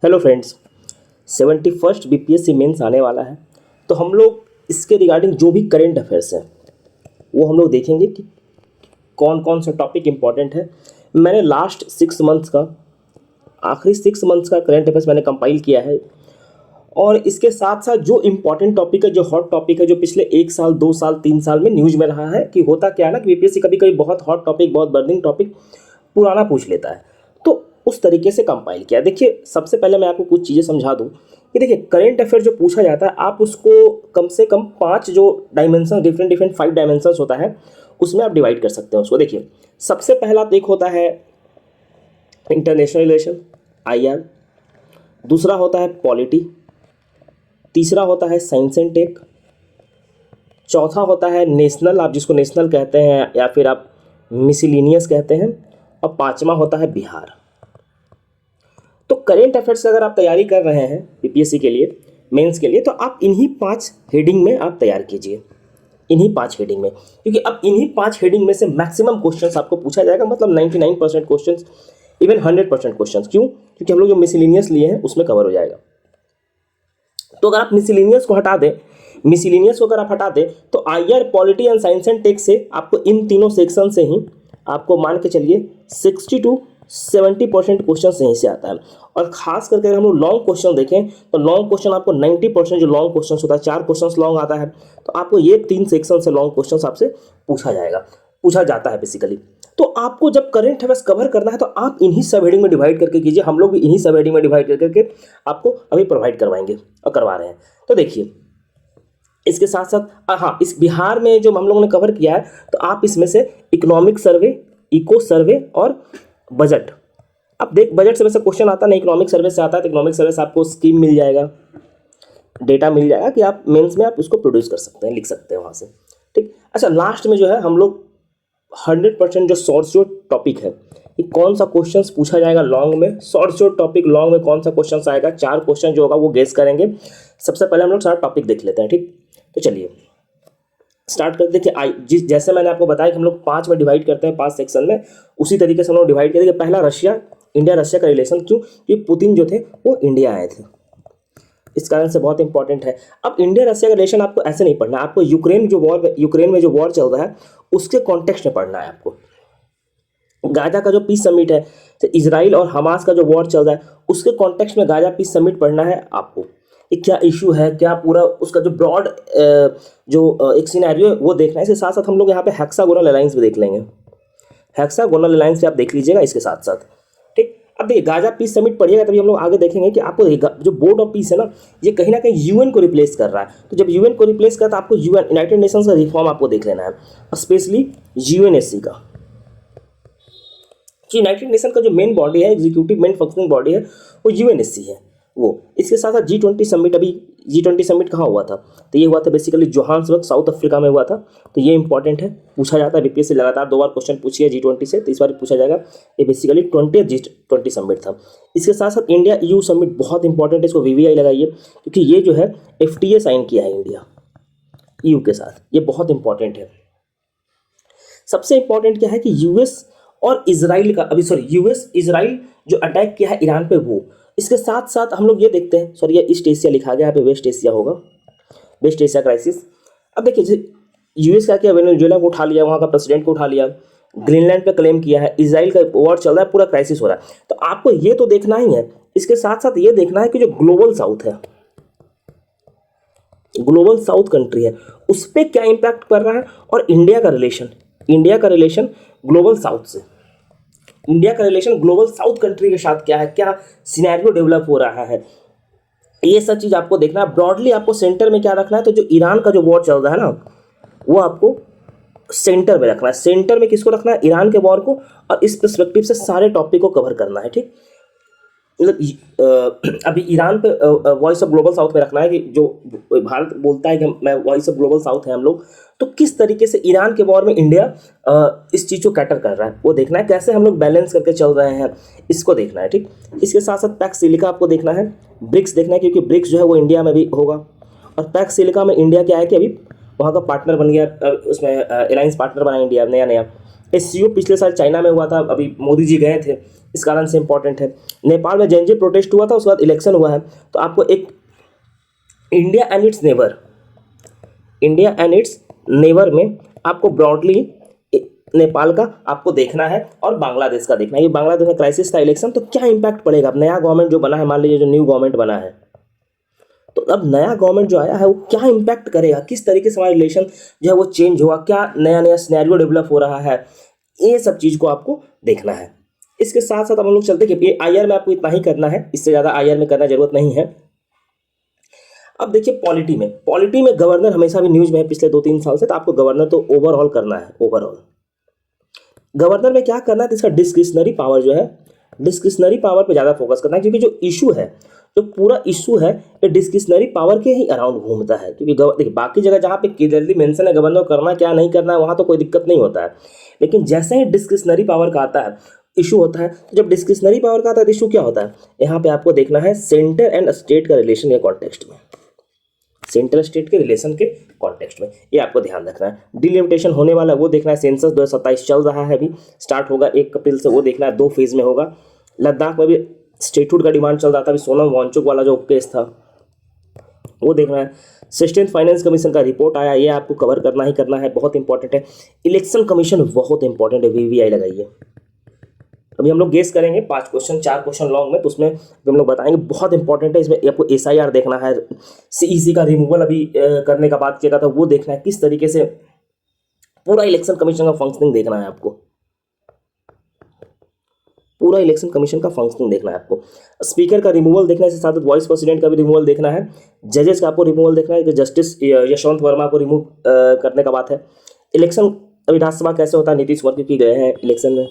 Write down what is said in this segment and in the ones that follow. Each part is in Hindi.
Hello friends, 71st BPSC mains आने वाला है। तो हम लोग इसके रिगार्डिंग जो भी करेंट अफेयर्स हैं वो हम लोग देखेंगे कि कौन कौन सा टॉपिक इम्पॉर्टेंट है। मैंने लास्ट 6 मंथ्स का आखिरी 6 मंथ्स का करेंट अफेयर्स मैंने कंपाइल किया है और इसके साथ साथ जो इम्पॉर्टेंट टॉपिक है, जो हॉट टॉपिक है, जो पिछले 1 साल 2 साल 3 साल में न्यूज़ में रहा है कि होता क्या है ना कि बीपीएससी कभी कभी बहुत हॉट टॉपिक, बहुत बर्निंग टॉपिक पुराना पूछ लेता है, तो उस तरीके से कंपाइल किया। देखिए, सबसे पहले मैं आपको कुछ चीज़ें समझा दूं कि देखिए करेंट अफेयर जो पूछा जाता है आप उसको कम से कम 5 जो डायमेंशन, डिफरेंट 5 डायमेंशंस होता है उसमें आप डिवाइड कर सकते हैं उसको। देखिए, सबसे पहला एक होता है इंटरनेशनल रिलेशन IR, दूसरा होता है पॉलिटी, तीसरा होता है साइंस एंड टेक, चौथा होता है नेशनल, आप जिसको नेशनल कहते हैं या फिर आप मिसलिनियस कहते हैं, और पांचवा होता है बिहार। तो करेंट अफेयर्स की अगर आप तैयारी कर रहे हैं बीपीएससी के लिए, मेंस के लिए, तो आप इन्हीं 5 हेडिंग में आप तैयार कीजिए, इन्हीं 5 हेडिंग में, क्योंकि अब इन्हीं 5 हेडिंग में से मैक्सिमम क्वेश्चंस आपको पूछा जाएगा, मतलब 99% क्वेश्चंस, इवन 100% क्वेश्चंस। क्यों? क्योंकि हम लोग जो मिसलिनियस लिए हैं उसमें कवर हो जाएगा। तो अगर आप मिसलिनियस को हटा दें, अगर आप हटा दें तो IR, polity and science and tech से आपको इन तीनों सेक्शन से ही आपको मान के चलिए 60 to 70% क्वेश्चन यहीं से आता है। और खास करके अगर हम लोग लॉन्ग क्वेश्चन देखें तो लॉन्ग क्वेश्चन आपको 90% जो लॉन्ग क्वेश्चन होता है, 4 क्वेश्चन लॉन्ग आता है, तो आपको ये 3 सेक्शन से लॉन्ग क्वेश्चन आपसे पूछा जाता है बेसिकली। तो आपको जब करंट अफेयर्स कवर करना है तो आप इन्हीं सब हेडिंग में डिवाइड करके कीजिए। हम लोग भी इन्हीं सब हेडिंग में डिवाइड करके आपको अभी प्रोवाइड करवाएंगे और करवा रहे हैं। तो देखिए, इसके साथ साथ हाँ, इस बिहार में जो हम लोगों ने कवर किया है, तो आप इसमें से इकोनॉमिक सर्वे, इको सर्वे और बजट, अब बजट से वैसे क्वेश्चन आता नहीं, इकोनॉमिक सर्वे से आता है। तो इकोनॉमिक सर्वे से आपको स्कीम मिल जाएगा, डेटा मिल जाएगा कि आप मेंस में आप उसको प्रोड्यूस कर सकते हैं, लिख सकते हैं वहाँ से। ठीक। अच्छा, लास्ट में जो है हम लोग 100% जो शॉर्ट जो टॉपिक है कि कौन सा क्वेश्चन पूछा जाएगा लॉन्ग में, शॉर्ट जो टॉपिक लॉन्ग में कौन सा क्वेश्चन आएगा, 4 क्वेश्चन जो होगा वो गेस करेंगे। सबसे पहले हम लोग सारा टॉपिक देख लेते हैं। ठीक, तो चलिए स्टार्ट करते। देखिए, जैसे मैंने आपको बताया कि हम लोग 5 में डिवाइड करते हैं, 5 सेक्शन में, उसी तरीके से हम लोग डिवाइड करेंगे। पहला इंडिया रशिया का रिलेशन। क्यों? क्योंकि पुतिन जो थे वो इंडिया आए थे, इस कारण से बहुत इंपॉर्टेंट है। अब इंडिया रशिया का रिलेशन आपको ऐसे नहीं पढ़ना, आपको यूक्रेन में जो वॉर चल रहा है उसके कॉन्टेक्स्ट में पढ़ना है आपको। गाजा का जो पीस समिट है, तो इजराइल और हमास का जो वॉर चल रहा है उसके कॉन्टेक्स्ट में गाजा पीस समिट पढ़ना है आपको। क्या इशू है, क्या पूरा उसका जो ब्रॉड एक सिनेरियो है वो देखना है। इसके साथ साथ हम लोग यहाँ पे हेक्सागोनल अलायंस भी देख लेंगे। हेक्सागोनल अलायंस भी आप देख लीजिएगा इसके साथ साथ। ठीक। अब देखिए, गाजा पीस समिट पढ़िएगा तभी हम लोग आगे देखेंगे कि आपको जो बोर्ड ऑफ पीस है ना, ये कहीं ना कहीं UN को रिप्लेस कर रहा है। तो जब UN को रिप्लेस कर, तो आपको यूनाइटेड नेशंस का रिफॉर्म आपको देख लेना है, स्पेशली UNSC का। यूनाइटेड नेशन का जो मेन बॉडी है, एग्जीक्यूटिव मेन फंक्शनिंग बॉडी है, वो UNSC है वो। इसके साथ साथ G20 समिट, अभी G20 समिट कहाँ हुआ था? तो ये हुआ था बेसिकली जोहान्सबर्ग, साउथ अफ्रीका में हुआ था। तो ये इंपॉर्टेंट है, पूछा जाता है बीपीएससी लगातार 2 बार क्वेश्चन पूछिए G20 से, तो इस बार पूछा जाएगा। ये बेसिकली 20th G20 समिट था। इसके साथ साथ इंडिया EU समिट बहुत इंपॉर्टेंट है, इसको VVI लगाइए, क्योंकि ये जो है FTA साइन किया है इंडिया EU के साथ, ये बहुत इंपॉर्टेंट है। सबसे इंपॉर्टेंट क्या है कि US और इजराइल का, US इजराइल जो अटैक किया है ईरान पे, वो। इसके साथ साथ हम लोग ये देखते हैं, सॉरी ये ईस्ट एशिया लिखा गया, यहाँ पे वेस्ट एशिया होगा, वेस्ट एशिया क्राइसिस। अब देखिए, US का किया, वेनेजुएला को उठा लिया, वहाँ का प्रेसिडेंट को उठा लिया, ग्रीनलैंड पे क्लेम किया है, इजराइल का वॉर चल रहा है, पूरा क्राइसिस हो रहा है। तो आपको ये तो देखना ही है, इसके साथ साथ ये देखना है कि जो ग्लोबल साउथ है, ग्लोबल साउथ कंट्री है, उस पर क्या इम्पैक्ट कर रहा है, और इंडिया का रिलेशन ग्लोबल साउथ से, इंडिया का रिलेशन ग्लोबल साउथ कंट्री के साथ क्या है, क्या सिनेरियो डेवलप हो रहा है, ये सब चीज़ आपको देखना है। ब्रॉडली आपको सेंटर में क्या रखना है, तो जो ईरान का जो वॉर चल रहा है ना, वो आपको सेंटर में रखना है। सेंटर में किसको रखना है? ईरान के वॉर को, और इस पर्सपेक्टिव से सारे टॉपिक को कवर करना है। ठीक, मतलब अभी ईरान पे वॉइस ऑफ ग्लोबल साउथ में रखना है कि जो भारत बोलता है कि मैं वॉइस ऑफ ग्लोबल साउथ है हम लोग, तो किस तरीके से ईरान के वॉर में इंडिया इस चीज़ को कैटर कर रहा है वो देखना है, कैसे हम लोग बैलेंस करके चल रहे हैं इसको देखना है। ठीक, इसके साथ साथ पैक्स सिलिका आपको देखना है, ब्रिक्स देखना है, क्योंकि ब्रिक्स जो है वो इंडिया में भी होगा, और पैक्स सिलिका में इंडिया क्या है कि अभी वहाँ का पार्टनर बन गया, उसमें अलायंस पार्टनर बना इंडिया नया। SCO पिछले साल चाइना में हुआ था, अभी मोदी जी गए थे, इस कारण से इंपॉर्टेंट है। नेपाल में जेएनजे प्रोटेस्ट हुआ था, उसके बाद इलेक्शन हुआ है। तो आपको एक India and it's neighbour, India and it's neighbour में आपको ब्रॉडली नेपाल का आपको देखना है और बांग्लादेश का देखना है। ये बांग्लादेश में क्राइसिस था इलेक्शन, तो क्या इंपैक्ट पड़ेगा। अब नया गवर्नमेंट जो बना है, मान लीजिए जो न्यू गवर्नमेंट बना है, तो अब नया गवर्नमेंट जो आया है वो क्या इंपैक्ट करेगा, किस तरीके से हमारा रिलेशन जो है वो चेंज होगा, क्या नया नया सिनेरियो डेवलप हो रहा है, ये सब चीज़ को आपको देखना है। इसके साथ साथ हम लोग चलते कि ये IR में आपको इतना ही करना है, इससे ज़्यादा IR में करना जरूरत नहीं है। अब देखिए पॉलिटी में गवर्नर हमेशा भी न्यूज में है पिछले 2-3 साल से, तो आपको गवर्नर तो ओवरऑल करना है। ओवरऑल गवर्नर में क्या करना है, तो इसका डिस्क्रिशनरी पावर जो है, डिस्क्रिशनरी पावर पे ज़्यादा फोकस करना है, क्योंकि जो इशू है, जो पूरा इशू है, ये डिस्क्रिशनरी पावर के ही अराउंड घूमता है। क्योंकि देखिए बाकी जगह जहाँ पे क्लियरली मेंशन है गवर्नर करना क्या नहीं करना है, वहाँ तो कोई दिक्कत नहीं होता है। लेकिन जैसे ही डिस्क्रिशनरी पावर का आता है, इशू होता है, तो जब डिस्क्रिशनरी पावर का आता है तो इशू क्या होता है, यहाँ पे आपको देखना है सेंटर एंड स्टेट का रिलेशन के कॉन्टेक्स्ट में, सेंट्रल स्टेट के रिलेशन के कॉन्टेक्स्ट में, ये आपको ध्यान रखना है। डिलिमिटेशन होने वाला है वो देखना है। सेंसस 2027 चल रहा है, अभी स्टार्ट होगा 1 अप्रैल से, वो देखना है, 2 फेज में होगा। लद्दाख में भी स्टेटहुड का डिमांड चल रहा था, अभी सोनम वांगचुक वाला जो केस था वो देखना है। सस्टेन फाइनेंस कमीशन का रिपोर्ट आया, ये आपको कवर करना ही करना है, बहुत इंपॉर्टेंट है। इलेक्शन कमीशन बहुत इंपॉर्टेंट है, VVI लगाइए। अभी हम लोग गेस करेंगे 5 क्वेश्चन 4 क्वेश्चन लॉन्ग में, तो उसमें हम लोग बताएंगे, बहुत इंपॉर्टेंट है। इसमें आपको SIR देखना है, CEC का रिमूवल अभी करने का बात किया था, वो देखना है, किस तरीके से पूरा इलेक्शन कमीशन का फंक्शनिंग देखना है आपको, पूरा इलेक्शन कमीशन का फंक्शनिंग देखना है आपको। स्पीकर का रिमूवल देखना है, इसके साथ वाइस प्रेसिडेंट का भी रिमूवल देखना है। जजेस का आपको रिमूवल देखना है कि जस्टिस यशवंत वर्मा को रिमूव करने का बात है। इलेक्शन विधानसभा कैसे होता है, नीतीश कुमार क्योंकि गए हैं इलेक्शन में,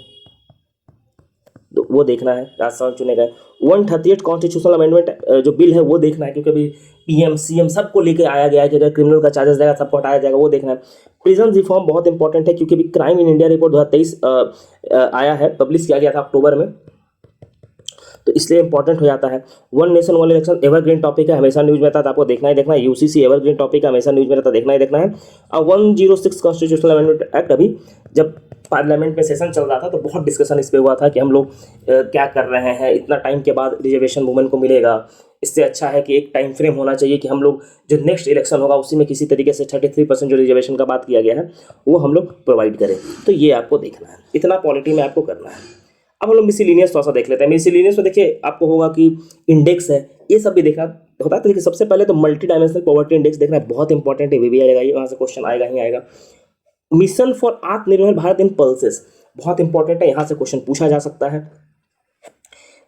तो वो देखना है, राज्यसभा चुने गए। 138 कॉन्स्टिट्यूशनल अमेंडमेंट जो बिल है वो देखना है, क्योंकि अभी PM CM सबको लेके आया गया है कि अगर क्रिमिनल का चार्जेस देगा सबको हटाया जाएगा, वो देखना है। प्रिजन रिफॉर्म बहुत इंपॉर्टेंट है, क्योंकि अभी क्राइम इन इंडिया रिपोर्ट 2023 आया है, पब्लिश किया गया था अक्टूबर में, तो इसलिए इंपॉर्टेंट हो जाता है। 1 नेशन 1 इलेक्शन एवरग्रीन टॉपिक है, हमेशा न्यूज में रहता है, तो आपको देखना ही देखना है। UCC एवरग्रीन टॉपिक है, हमेशा न्यूज में रहता है, देखना ही देखना है। और 106 कॉन्स्टिट्यूशनल अमेंडमेंट एक्ट, अभी जब पार्लियामेंट में सेशन चल रहा था तो बहुत डिस्कशन इस पे हुआ था कि हम लोग क्या कर रहे हैं, इतना टाइम के बाद रिजर्वेशन वुमेन को मिलेगा, इससे अच्छा है कि एक टाइम फ्रेम होना चाहिए कि हम लोग जो नेक्स्ट इलेक्शन होगा उसी में किसी तरीके से 33% जो रिजर्वेशन का बात किया गया है वो हम लोग प्रोवाइड करें। तो ये आपको देखना है, इतना पॉलिटी में आपको करना है। अब हम लोग मिसलिनियस थोड़ा सा देख लेते हैं। मिसलिनियस में देखिए आपको होगा कि इंडेक्स है, ये सब भी देखना होता है। तो देखिए सबसे पहले तो मल्टी डायमेंशनल पॉवर्टी इंडेक्स देखना है, बहुत इंपॉर्टेंट है, VVI लगाइए, वहाँ से क्वेश्चन आएगा ही आएगा। मिशन फॉर आत्मनिर्भर भारत इन पल्सेस बहुत इंपॉर्टेंट है, यहाँ से क्वेश्चन पूछा जा सकता है।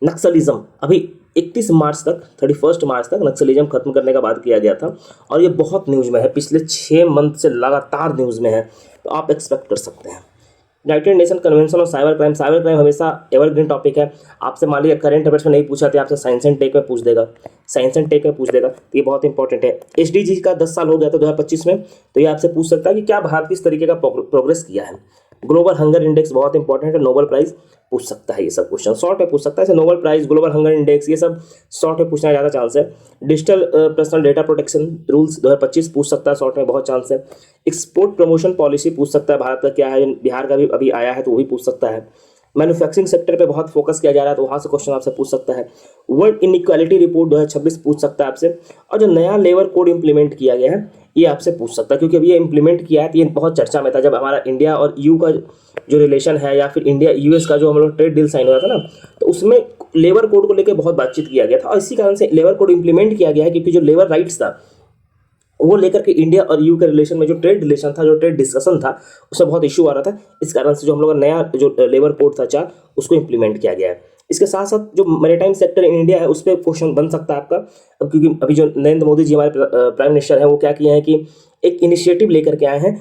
नक्सलिज्म, अभी 31 मार्च तक 31 मार्च तक नक्सलिज्म खत्म करने का बात किया गया था, और ये बहुत न्यूज़ में है, पिछले 6 मंथ से लगातार न्यूज़ में है, तो आप एक्सपेक्ट कर सकते हैं। United nation convention on cyber crime हमेशा एवरग्रीन टॉपिक है। आपसे मान लीजिए करंट अफेयर्स में नहीं पूछा तो आपसे साइंस एंड टेक में पूछ देगा, साइंस एंड टेक में पूछ देगा, तो ये बहुत इंपॉर्टेंट है। SDG का 10 साल हो गया था 2025 में, तो ये आपसे पूछ सकता है कि क्या भारत किस तरीके का प्रोग्रेस किया है। ग्लोबल हंगर इंडेक्स बहुत इंपॉर्टेंट है, नोबेल प्राइज पूछ सकता है, ये सब क्वेश्चन शॉर्ट में पूछ सकता है। Nobel prize, global hunger index, ये सब शॉर्ट में पूछना ज़्यादा चांस है। Digital personal data protection rules 2025 पूछ सकता है, शॉर्ट में बहुत चांस है। एक्सपोर्ट प्रमोशन पॉलिसी पूछ सकता है, भारत का क्या है, बिहार का भी अभी आया है तो वो भी पूछ सकता है। मैन्युफैक्चरिंग सेक्टर पे बहुत फोकस किया जा रहा है, तो वहाँ से क्वेश्चन आपसे पूछ सकता है। वर्ल्ड इनइक्वालिटी रिपोर्ट 2026 पूछ सकता है आपसे। और जो नया लेबर कोड इंप्लीमेंट किया गया है ये आपसे पूछ सकता है, क्योंकि अभी ये इंप्लीमेंट किया है तो ये बहुत चर्चा में था। जब हमारा इंडिया और EU का जो रिलेशन है, या फिर इंडिया US का जो हम लोग ट्रेड डील साइन हुआ था ना, तो उसमें लेबर कोड को लेकर बहुत बातचीत किया गया था, और इसी कारण से लेबर कोड इंप्लीमेंट किया गया है, क्योंकि जो लेबर राइट्स था वो लेकर के इंडिया और EU के रिलेशन में जो ट्रेड रिलेशन था, जो ट्रेड डिस्कशन था, उसमें बहुत इशू आ रहा था। इस कारण से जो हम लोग का नया जो लेबर कोड था 4, उसको इंप्लीमेंट किया गया है। इसके साथ साथ जो मैरीटाइम सेक्टर इन इंडिया है उस पर क्वेश्चन बन सकता है आपका, अब क्योंकि अभी जो नरेंद्र मोदी जी हमारे प्राइम मिनिस्टर हैं वो क्या किए हैं कि एक इनिशिएटिव लेकर के आए हैं,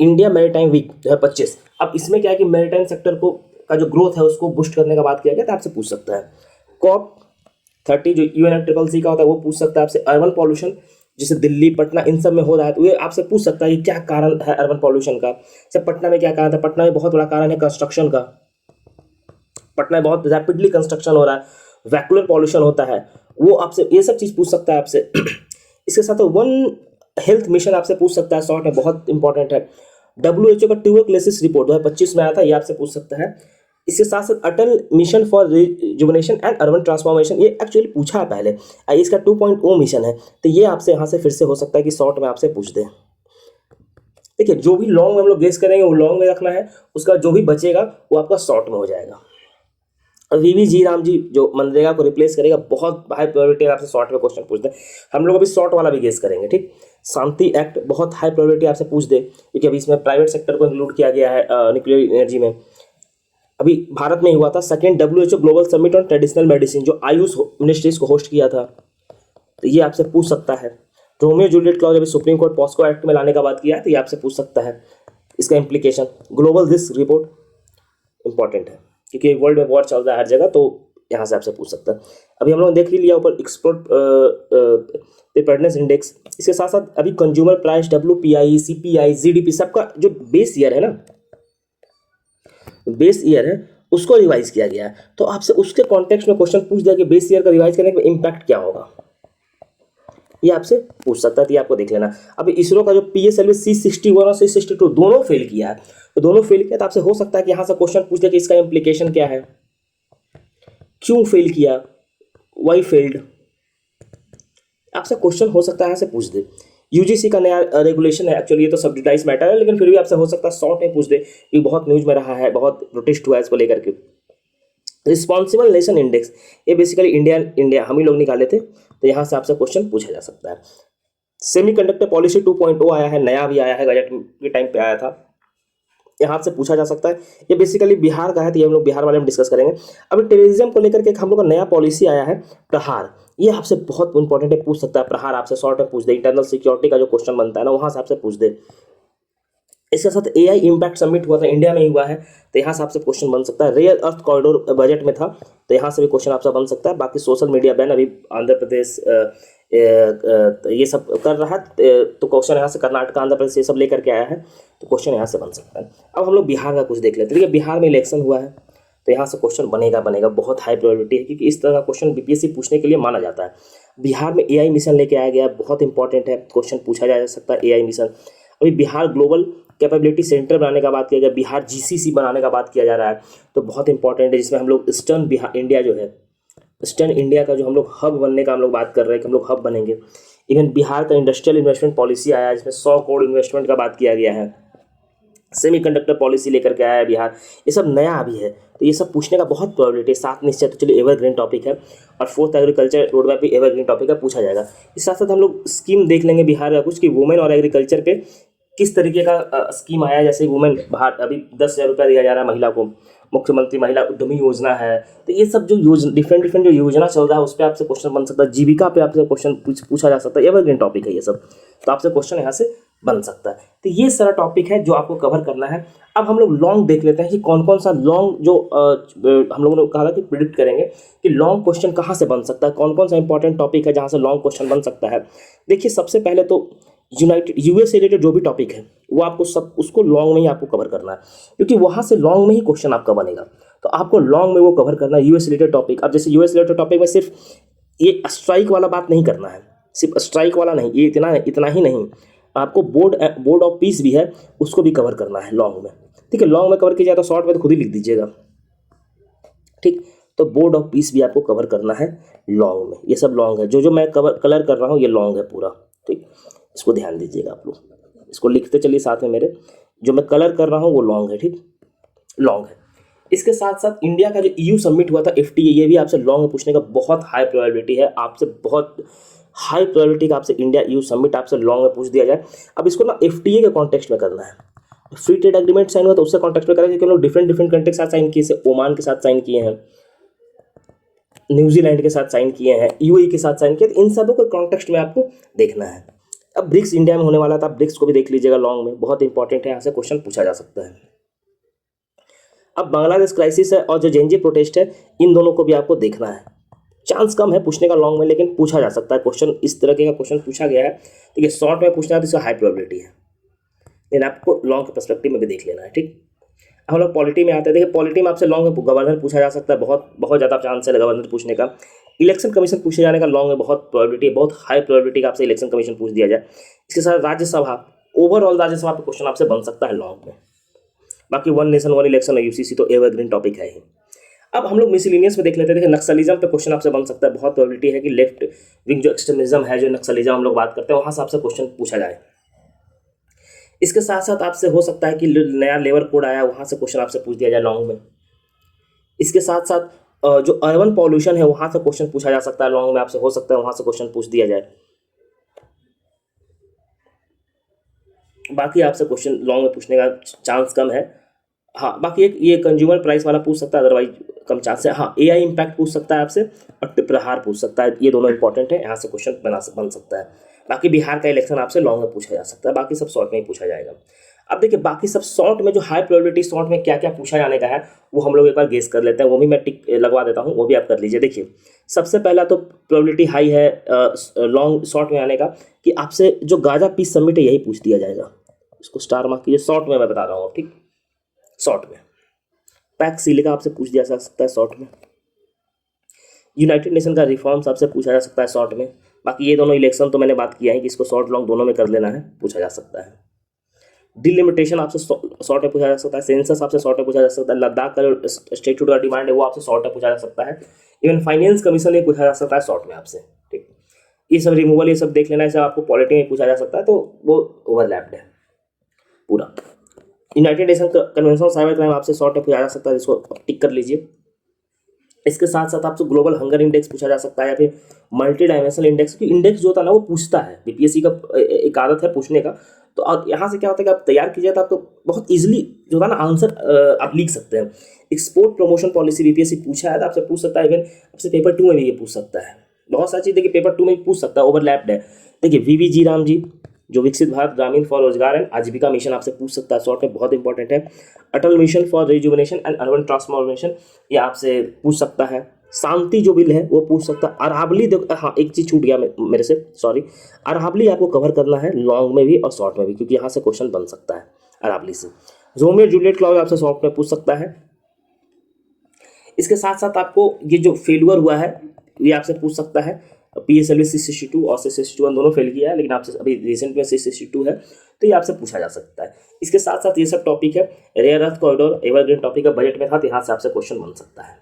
इंडिया मैरीटाइम वीक 2025। अब इसमें क्या है कि मैरीटाइम सेक्टर को का जो ग्रोथ है उसको बूस्ट करने का बात किया गया, तो आपसे पूछ सकता है। COP30 जो UNFCCC का होता है वो पूछ सकता है आपसे। अर्बन पॉल्यूशन जैसे दिल्ली, पटना, इन सब में हो रहा है, तो ये आपसे पूछ सकता है कि क्या कारण है अर्बन पॉल्यूशन का। जैसे पटना में क्या कारण था, पटना में बहुत बड़ा कारण है कंस्ट्रक्शन का, पटना में बहुत रैपिडली कंस्ट्रक्शन हो रहा है, वैक्यूलर पॉल्यूशन होता है, वो आपसे ये सब चीज़ पूछ सकता है आपसे। इसके साथ 1 हेल्थ मिशन आपसे पूछ सकता है, शॉर्ट है, बहुत इंपॉर्टेंट है। WHO का ट्यूबरक्लोसिस रिपोर्ट 2025 में आया था, ये आपसे पूछ सकता है। इसके साथ साथ Atal mission for rejuvenation and urban transformation, ये एक्चुअली पूछा है पहले, इसका 2.0 मिशन है, तो ये आपसे यहाँ से फिर से हो सकता है कि शॉर्ट में आपसे पूछ दे। देखिए जो भी लॉन्ग में हम लोग गेस करेंगे वो लॉन्ग में रखना है, उसका जो भी बचेगा वो आपका शॉर्ट में हो जाएगा। वीवी जी राम जी जो मनरेगा को रिप्लेस करेगा, बहुत हाई प्रायोरिटी आपसे शॉर्ट में क्वेश्चन पूछ दे। हम लोग अभी शॉर्ट वाला भी गेस करेंगे, ठीक। शांति एक्ट बहुत हाई प्रायोरिटी आपसे पूछ दे, क्योंकि अभी इसमें प्राइवेट सेक्टर को इंक्लूड किया गया है न्यूक्लियर एनर्जी में। अभी भारत में हुआ था second WHO global summit on traditional medicine, जो आयुष मिनिस्ट्रीज को होस्ट किया था, तो ये आपसे पूछ सकता है। रोमियो जूलियट क्लॉज अभी सुप्रीम कोर्ट पॉस्को एक्ट में लाने का बात किया है, तो ये आपसे पूछ सकता है इसका implication. Global risk report important है, क्योंकि वर्ल्ड में वॉर चल रहा है हर जगह, तो यहाँ से आपसे पूछ सकता है। अभी हम लोग देख ही लिया ऊपर एक्सपोर्ट प्रिपेयर्डनेस इंडेक्स, इसके साथ साथ अभी consumer price, WPI, CPI, GDP, सबका जो बेस ईयर है ना, बेस ईयर है, उसको रिवाइज किया गया है, तो आपसे उसके कॉन्टेक्स्ट में क्वेश्चन पूछ दिया कि बेस ईयर का रिवाइज करने का इम्पैक्ट क्या होगा, ये आपसे पूछ सकता है, तो ये आपको देख लेना। अभी इसरो का जो PSLV C61 और C62 दोनों फेल किया है, तो दोनों फेल किया, तो आपसे हो सकता है कि यहाँ से क्वेश्चन पूछ दे कि इसका इम्प्लीकेशन क्या है, क्यों फेल किया, वाई फेल्ड, आपसे क्वेश्चन हो सकता है यहाँ से पूछ दे। UGC का नया रेगुलेशन है, एक्चुअली ये तो सब्सिडाइज मैटर है, लेकिन फिर भी आपसे हो सकता है शॉर्ट में पूछ दे, कि बहुत न्यूज में रहा है, बहुत प्रोटेस्ट हुआ है इसको लेकर के। रिस्पॉन्सिबल नेशन इंडेक्स, ये बेसिकली इंडिया हम ही लोग निकाले थे, तो यहाँ से आपसे क्वेश्चन पूछा जा सकता है। सेमीकंडक्टर पॉलिसी 2.0 आया है, नया भी आया है, गजट के टाइम पे आया था, यहाँ से पूछा जा सकता है। ये बेसिकली बिहार का है, तो ये हम लोग बिहार वाले में डिस्कस करेंगे। अभी टेररिज्म को लेकर के एक हम लोग का नया पॉलिसी आया है, प्रहार, ये आपसे बहुत इंपॉर्टेंट है, पूछ सकता है। प्रहार आपसे शॉर्ट में पूछ दे, इंटरनल सिक्योरिटी का जो क्वेश्चन बनता है ना, वहाँ से आपसे पूछ दे। इसके साथ AI इम्पैक्ट समिट हुआ था, इंडिया में ही हुआ है, तो यहाँ से आपसे क्वेश्चन बन सकता है। रेयर अर्थ कॉरिडोर बजट में था, तो यहाँ से भी क्वेश्चन आपसे बन सकता है। बाकी सोशल मीडिया बैन अभी आंध्र प्रदेश ये सब कर रहा है, तो क्वेश्चन यहाँ से कर्नाटक, आंध्र प्रदेश ये सब लेकर के आया है, तो क्वेश्चन यहाँ से बन सकता है। अब हम लोग बिहार का कुछ देख लेते हैं। देखिए बिहार में इलेक्शन हुआ है, तो यहाँ से क्वेश्चन बनेगा, बहुत हाई प्रायोरिटी है, क्योंकि इस तरह का क्वेश्चन BPSC पूछने के लिए माना जाता है। बिहार में AI मिशन लेके आया गया है, बहुत इंपॉर्टेंट है, क्वेश्चन पूछा जा सकता है AI मिशन। अभी बिहार ग्लोबल कैपेबिलिटी सेंटर बनाने का बात किया गया, बिहार GCC बनाने का बात किया जा रहा है, तो बहुत इंपॉर्टेंट है, जिसमें हम लोग ईस्टर्न बिहार इंडिया जो है, ईस्टर्न इंडिया का जो हम लोग हब बनने का हम लोग बात कर रहे हैं कि हम लोग हब बनेंगे। इवन बिहार का इंडस्ट्रियल इन्वेस्टमेंट पॉलिसी आया है, जिसमें 100 करोड़ इन्वेस्टमेंट का बात किया गया है। सेमीकंडक्टर पॉलिसी लेकर के आया है बिहार, ये सब नया अभी है, तो ये सब पूछने का बहुत प्रोबेबिलिटी है। 7 निश्चय तो चलिए एवरग्रीन टॉपिक है, और 4th एग्रीकल्चर रोड मैप भी एवरग्रीन टॉपिक है, पूछा जाएगा। इस साथ साथ हम लोग स्कीम देख लेंगे बिहार का कुछ, कि वुमेन और एग्रीकल्चर पे किस तरीके का स्कीम आया है। जैसे वुमेन बाहर अभी 10,000 रुपया दिया जा रहा है महिला को, मुख्यमंत्री महिला उद्यमी योजना है, तो ये सब जो डिफरेंट जो योजना चल रहा है, उस पर आपसे क्वेश्चन बन सकता है। जीविका पे आपसे क्वेश्चन पूछा जा सकता है, एवरग्रीन टॉपिक है ये सब, तो आपसे क्वेश्चन यहाँ से बन सकता है। तो ये सारा टॉपिक है जो आपको कवर करना है। अब हम लोग लॉन्ग देख लेते हैं कि कौन कौन सा लॉन्ग जो हम लोगों ने कहा था कि प्रिडिक्ट करेंगे कि लॉन्ग क्वेश्चन कहाँ से बन सकता है, कौन कौन सा इंपॉर्टेंट टॉपिक है जहाँ से लॉन्ग क्वेश्चन बन सकता है। देखिए सबसे पहले तो US से रिलेटेड जो भी टॉपिक है वो आपको सब उसको लॉन्ग में ही आपको कवर करना है, क्योंकि वहाँ से लॉन्ग में ही क्वेश्चन आपका बनेगा, तो आपको लॉन्ग में वो कवर करना है US रिलेटेड टॉपिक। अब जैसे US रिलेटेड टॉपिक में सिर्फ ये स्ट्राइक वाला बात नहीं करना है, सिर्फ स्ट्राइक वाला नहीं, ये इतना ही नहीं, आपको बोर्ड ऑफ पीस भी है, उसको भी कवर करना है लॉन्ग में। ठीक है, लॉन्ग में कवर किया जाए तो शॉर्ट में तो खुद ही लिख दीजिएगा, ठीक। तो बोर्ड ऑफ पीस भी आपको कवर करना है लॉन्ग में, ये सब लॉन्ग है, जो मैं कलर कर रहा हूँ ये लॉन्ग है पूरा, ठीक। इसको ध्यान दीजिएगा आप लोग, इसको लिखते चलिए साथ में मेरे, जो मैं कलर कर रहा हूँ वो लॉन्ग है, ठीक, लॉन्ग है। इसके साथ साथ इंडिया का जो EU सबमिट हुआ था FTA, ये भी आपसे लॉन्ग में पूछने का बहुत हाई प्रोबेबिलिटी है, आपसे बहुत हाई प्रोबेबिलिटी का आपसे इंडिया EU सबमिट आपसे लॉन्ग में पूछ दिया जाए। अब इसको ना FTA के कॉन्टेक्स्ट में करना है, फ्री ट्रेड एग्रीमेंट साइन हुआ तो उससे कॉन्टेक्स्ट में करेंगे, क्योंकि हम लोग डिफरेंट कंट्री के साथ साइन किए, जैसे ओमान के साथ साइन किए हैं, न्यूजीलैंड के साथ साइन किए हैं, UAE के साथ साइन किए, तो इन सबों को कॉन्टेक्स्ट में आपको देखना है। अब ब्रिक्स इंडिया में होने वाला था, ब्रिक्स को भी देख लीजिएगा लॉन्ग में, बहुत इंपॉर्टेंट है, यहाँ से क्वेश्चन पूछा जा सकता है। अब बांग्लादेश क्राइसिस है और जो जेनजी प्रोटेस्ट है, इन दोनों को भी आपको देखना है। चांस कम है पूछने का लॉन्ग में, लेकिन पूछा जा सकता है क्वेश्चन, इस तरह का क्वेश्चन पूछा गया है। ठीक है, शॉर्ट में पूछना है तो इसका हाई प्रोबेबिलिटी है, लेकिन आपको लॉन्ग के पर्सपेक्टिव में भी देख लेना है, ठीक। हम लोग पॉलिटी में आते हैं। देखिए पॉलिटी में आपसे लॉन्ग में गवर्नर पूछा जा सकता है, बहुत ज़्यादा चांस है गवर्नर पूछने का। इलेक्शन कमीशन पूछे जाने का लॉन्ग में बहुत प्रोबेबिलिटी है, बहुत हाई प्रोबेबिलिटी का आपसे इलेक्शन कमीशन पूछ दिया जाए। इसके साथ राज्यसभा, ओवरऑल राज्यसभा पे क्वेश्चन आपसे बन सकता है लॉन्ग में। बाकी वन नेशन वन इलेक्शन है यूसीसी तो एवरग्रीन टॉपिक है ही। अब हम लोग मिसलिनियस में देख लेते हैं। देखिए नक्सलिज्म पे क्वेश्चन आपसे बन सकता है, बहुत प्रोबेबिलिटी है कि लेफ्ट विंग जो एक्सट्रीमिज्म है, जो नक्सलिज्म हम लोग बात करते हैं, वहाँ से आपसे क्वेश्चन पूछा जाए। इसके साथ साथ आपसे हो सकता है कि नया लेबर कोड आया, वहाँ से क्वेश्चन आपसे पूछ दिया जाए लॉन्ग में। इसके साथ साथ जो अर्बन पॉल्यूशन है वहाँ से क्वेश्चन पूछा जा सकता है लॉन्ग में, आपसे हो सकता है वहाँ से क्वेश्चन पूछ दिया जाए। बाकी आपसे क्वेश्चन लॉन्ग में पूछने का चांस कम है। हाँ बाकी एक ये कंज्यूमर प्राइस वाला पूछ सकता है, अदरवाइज कम चांस है। हाँ एआई इम्पैक्ट पूछ सकता है आपसे, और प्रहार पूछ सकता है, ये दोनों इंपॉर्टेंट है, यहाँ से क्वेश्चन बन सकता है। बाकी बिहार का इलेक्शन आपसे लॉन्ग में पूछा जा सकता है, बाकी सब शॉर्ट में ही पूछा जाएगा। अब देखिए बाकी सब शॉर्ट में जो हाई प्रोबेबिलिटी शॉर्ट में क्या क्या पूछा जाने का है वो हम लोग एक बार गेस कर लेते हैं, वो भी मैं टिक लगवा देता हूँ, वो भी आप कर लीजिए। देखिए सबसे पहला तो प्रोबेबिलिटी हाई है लॉन्ग शॉर्ट में आने का कि आपसे जो गाजा पीस समिट है यही पूछ दिया जाएगा। इसको स्टार मार्क कीजिए, शॉर्ट में मैं बता रहा हूँ, ठीक। शॉर्ट में पैक्स सिलिका आपसे पूछ दिया जा सकता है शॉर्ट में। यूनाइटेड नेशन का रिफॉर्म्स आपसे पूछा जा सकता है शॉर्ट में। बाकी ये दोनों इलेक्शन तो मैंने बात किया है कि इसको शॉर्ट लॉन्ग दोनों में कर लेना है, पूछा जा सकता है। डिलिमिटेशन आपसे शॉर्ट में पूछा जा सकता है। सेंसस आपसे शॉर्ट में पूछा जा सकता है। लद्दाख का जो स्टेट्यूट का डिमांड है वो आपसे शॉर्ट में पूछा जा सकता है। इवन फाइनेंस कमीशन में पूछा जा सकता है शॉर्ट में आपसे, ठीक। ये सब रिमूवल ये सब देख लेना है, सब आपको पॉलिटी में पूछा जा सकता है, तो वो ओवरलैप्ड है पूरा। United nation convention on cyber crime आपसे शॉर्ट में पूछा जा सकता है, जिसको टिक कर लीजिए। इसके साथ साथ आपसे ग्लोबल हंगर इंडेक्स पूछा जा सकता है, या फिर मल्टी डायमेंशनल इंडेक्स की इंडेक्स जो होता है ना वो पूछता है, बीपीएससी का एक आदत है पूछने का। तो यहाँ से क्या होता है कि आप तैयार कीजिए तो आपको बहुत इजीली जो होता है ना आंसर आप लिख सकते हैं। एक्सपोर्ट प्रमोशन पॉलिसी बीपीएससी पूछा है तो आपसे पूछ सकता है, इवन आपसे पेपर 2 में भी ये पूछ सकता है। बहुत सारी चीज़ देखिए पेपर 2 में भी पूछ सकता है, ओवरलैप्ड है। देखिए वीवी राम जी जो विकसित भारत ग्रामीण फॉर रोजगार एंड आजीविका मिशन आपसे पूछ सकता है शॉर्ट में, बहुत इंपॉर्टेंट है। Atal mission for rejuvenation and urban transformation ये आपसे पूछ सकता है। शांति जो बिल है वो पूछ सकता है। अरावली देखो, हाँ एक चीज़ छूट गया मेरे से, सॉरी। अरावली आपको कवर करना है लॉन्ग में भी और शॉर्ट में भी, क्योंकि यहाँ से क्वेश्चन बन सकता है अरावली से। रोमियो जूलियट क्लॉज आपसे शॉर्ट में पूछ सकता है। इसके साथ साथ आपको ये जो फेलुअर हुआ है ये आपसे पूछ सकता है। PSLV 662 और 661 दोनों फेल किया है, लेकिन आपसे अभी रिसेंट में 662 है, तो ये आपसे पूछा जा सकता है। इसके साथ साथ ये सब टॉपिक है। Rare earth corridor evergreen topic का बजट में था, तो यहाँ से आपसे क्वेश्चन बन सकता है।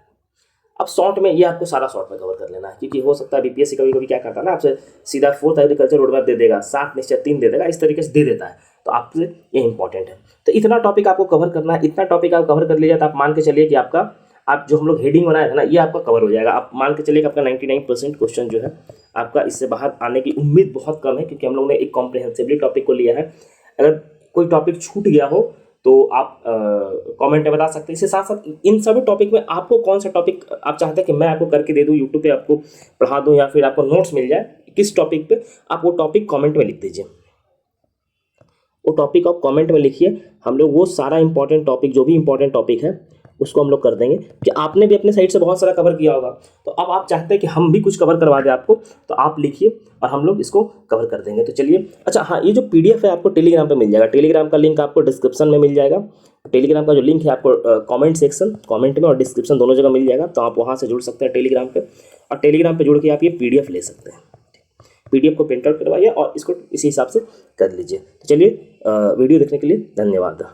अब शॉर्ट में ये आपको सारा शॉर्ट में कवर कर लेना है, क्योंकि हो सकता है बीपीएससी कभी कभी क्या करता है ना, आपसे सीधा 4th एग्रीकल्चर रोड मैप दे देगा, 7 निश्चय 3 दे देगा, इस तरीके से दे देता है, तो आपसे ये इंपॉर्टेंट है। तो इतना टॉपिक आपको कवर करना है, इतना टॉपिक आप कवर कर लीजिए तो आप मान के चलिए कि आपका आप जो हम लोग हेडिंग बनाए थे ना ये आपका कवर हो जाएगा। आप मान के चलिए कि आपका 99% क्वेश्चन जो है आपका इससे बाहर आने की उम्मीद बहुत कम है, क्योंकि हम लोग ने एक कॉम्प्रिहेंसिवली टॉपिक को लिया है। अगर कोई टॉपिक छूट गया हो तो आप कमेंट में बता सकते हैं। इसके साथ साथ इन सभी टॉपिक में आपको कौन सा टॉपिक आप चाहते हैं कि मैं आपको करके दे दूं, यूट्यूब पे आपको पढ़ा दूं, या फिर आपको नोट्स मिल जाए किस टॉपिक पे, आप वो टॉपिक कमेंट में लिख दीजिए। वो टॉपिक आप कमेंट में लिखिए, हम लोग वो सारा इंपॉर्टेंट टॉपिक जो भी इंपॉर्टेंट टॉपिक है उसको हम लोग कर देंगे। कि आपने भी अपने साइड से बहुत सारा कवर किया होगा, तो अब आप चाहते हैं कि हम भी कुछ कवर करवा दें आपको, तो आप लिखिए और हम लोग इसको कवर कर देंगे। तो चलिए, अच्छा हाँ, ये जो PDF है आपको टेलीग्राम पे मिल जाएगा। टेलीग्राम का लिंक आपको डिस्क्रिप्शन में मिल जाएगा। टेलीग्राम का जो लिंक है आपको कमेंट सेक्शन, कमेंट में और डिस्क्रिप्शन दोनों जगह मिल जाएगा, तो आप वहाँ से जुड़ सकते हैं टेलीग्राम पे, और टेलीग्राम पे जुड़ के आप ये PDF ले सकते हैं। PDF को प्रिंट आउट करवाइए और इसको इसी हिसाब से कर लीजिए। तो चलिए, वीडियो देखने के लिए धन्यवाद।